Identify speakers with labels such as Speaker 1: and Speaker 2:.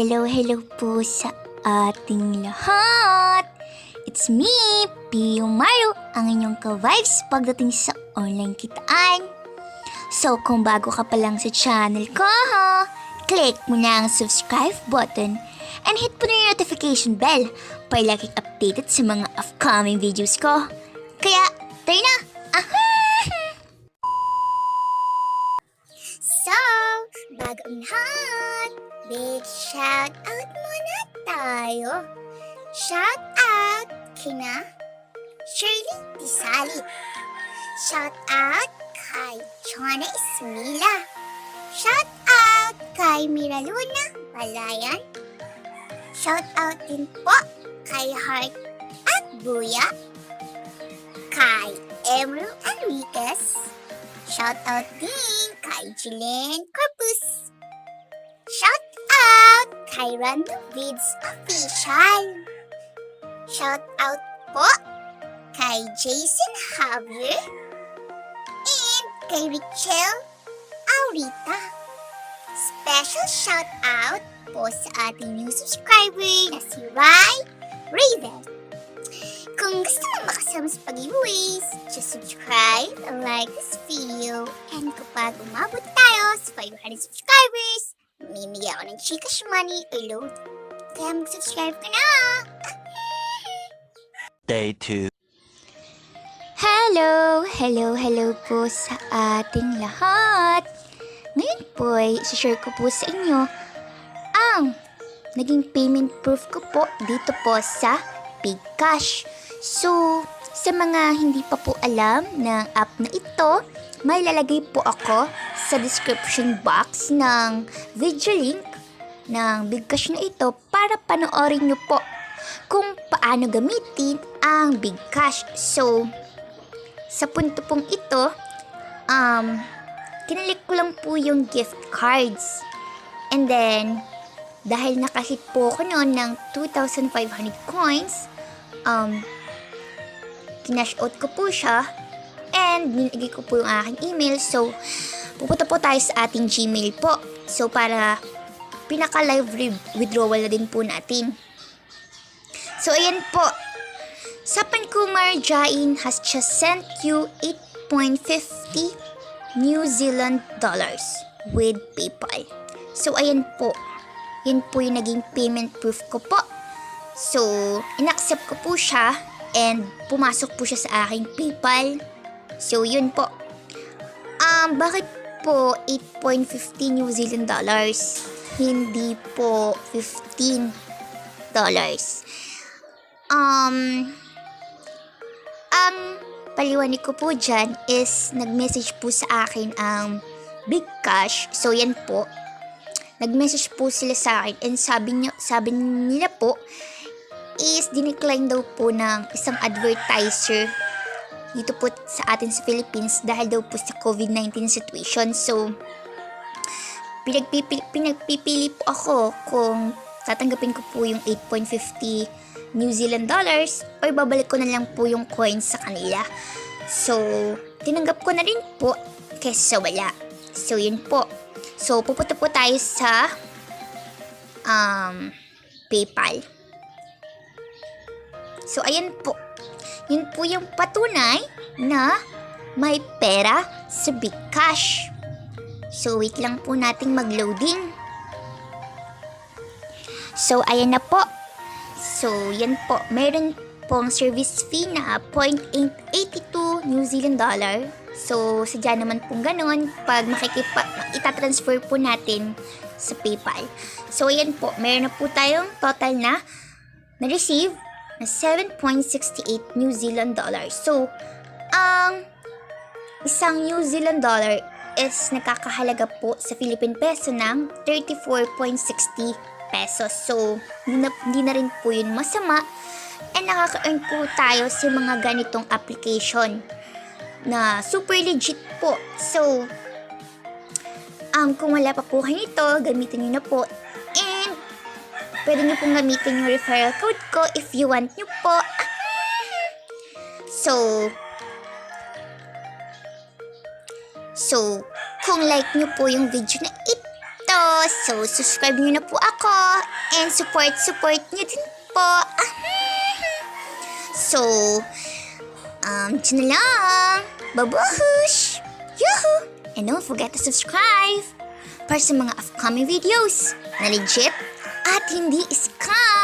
Speaker 1: Hello po sa ating lahat! It's me, Piyo Maru, ang inyong ka-vibes pagdating sa online kitaan. So kung bago ka pa lang sa channel ko, click mo na ang subscribe button and hit po na yung notification bell para lagi updated sa mga upcoming videos ko. Kaya, tayo na!
Speaker 2: So, bago ang lahat, big shout out muna tayo. Shout out kina Shirley Tisalit. Shout out kay Chona Ismila. Shout out kay Miraluna Balayan. Shout out din po kay Heart at Buya. Kay Emru Enriquez. Shout out din kay Jillian Corpus. Shout out kay Random Vids Official. Shout out po kay Jason Javier and kay Richelle Aurita. Special shout out po sa ating new subscriber na si Rai Raven. Kung gusto mo makasama sa pag-giveaways, just subscribe and like this video. And kapag umabot tayo sa 500 subscribers, mamimigay ako ng Gcash money or load. Kaya mag-subscribe ka na!
Speaker 3: Day 2.
Speaker 1: Hello po sa ating lahat. Ngayon po ay share ko po sa inyo ang naging payment proof ko po dito po sa Bigcash. So, sa mga hindi pa po alam ng app na ito, may lalagay po ako sa description box ng video link ng Bigcash na ito para panoorin nyo po kung paano gamitin ang Bigcash. So, sa punto pong ito, kinalik ko lang po yung gift cards. And then, dahil nakahit po ako noon ng 2,500 coins, kinash out ko po siya and nilagay ko po yung aking email. So, pupunta po tayo sa ating Gmail po. So, para pinaka-live withdrawal na din po natin. So, ayan po. Sapan Kumar Jain has just sent you 8.50 New Zealand dollars with PayPal. So, ayan po. Yan po yung naging payment proof ko po. So, in-accept ko po siya and pumasok po siya sa aking PayPal. So, yun po. Bakit po 8.50 New Zealand dollars? Hindi po $15. Ang paliwanag ko po dyan is nag-message po sa akin ang Bigcash. So, yan po. Nag-message po sila sa akin and sabi nila po is dinecline daw po ng isang advertiser dito po sa atin sa Philippines dahil daw po sa COVID-19 situation. So, pinagpipili po ako kung tatanggapin ko po yung 8.50 New Zealand dollars or babalik ko na lang po yung coins sa kanila. So, tinanggap ko na rin po kesa wala. So, yun po. So, pupunta po tayo sa PayPal. So, ayan po. Yun po yung patunay na may pera sa Bigcash. So, wait lang po nating mag-loading. So, ayan na po. So, yan po. Meron pong service fee na 0.82 New Zealand dollar. So, sadya naman pong ganun pag itatransfer po natin sa PayPal. So, ayan po. Meron na po tayong total na na-receive na 7.68 New Zealand dollars. So, ang isang New Zealand dollar is nakakahalaga po sa Philippine peso ng 34.60 pesos. So, hindi na rin po yun masama. And nakaka-earn po tayo sa mga ganitong application na super legit po. So, kung wala pa po kayo nito, gamitin nyo na po. And, pwede nyo pong gamitin yung referral code ko if you want nyo po. So, kung like nyo po yung video na ito, so subscribe nyo na po ako and support nyo din po. So, dyan na lang. Babush! Yuhu! And don't forget to subscribe para sa mga upcoming videos na legit at hindi scam.